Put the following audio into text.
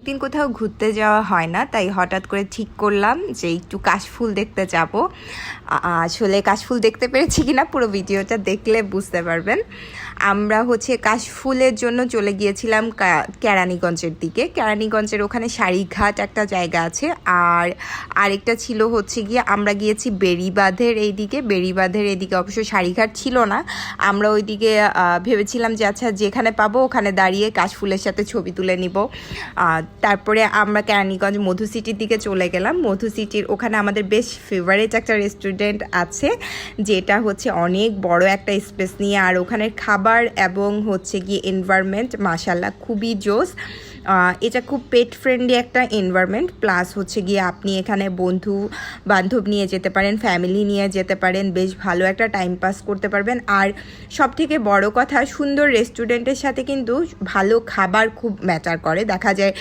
দিন কোথাও ঘুরতে যাওয়া হয় না, তাই হঠাৎ করে ঠিক করলাম যে একটু কাশফুল দেখতে যাব। আসলে কাশফুল দেখতে পেরেছি কিনা পুরো ভিডিওটা দেখলে বুঝতে পারবেন। আমরা কাশফুলের জন্য চলে গিয়েছিলাম কেরানীগঞ্জের দিকে। কেরানীগঞ্জের ওখানে সারিঘাট একটা জায়গা আছে, আর আরেকটা ছিল গিয়ে আমরা গিয়েছি বেড়িবাঁধের এইদিকে। বেড়িবাঁধের এদিকে অবশ্য সারিঘাট ছিল না, আমরা ওইদিকে ভেবেছিলাম যে আচ্ছা যেখানে পাবো ওখানে দাঁড়িয়ে কাশফুলের সাথে ছবি তুলে নিব। তারপরে আমরা কেরানীগঞ্জ মধু সিটির দিকে চলে গেলাম। মধু সিটির ওখানে আমাদের বেশ ফেভারিট একটা রেস্টুরেন্ট আছে, যেটা অনেক বড় একটা স্পেস নিয়ে, আর ওখানের খাবার এবং গিয়ে এনভায়রনমেন্ট মাশাআল্লাহ খুবই জোস। এটা খুব পেট ফ্রেন্ডলি একটা এনভায়রনমেন্ট, প্লাস গিয়ে আপনি এখানে বন্ধু বান্ধব নিয়ে যেতে পারেন, ফ্যামিলি নিয়ে যেতে পারেন, বেশ ভালো একটা টাইম পাস করতে পারবেন। আর সবথেকে বড় কথা, সুন্দর রেস্টুরেন্টের সাথে কিন্তু ভালো খাবার খুব ম্যাটার করে। দেখা যায়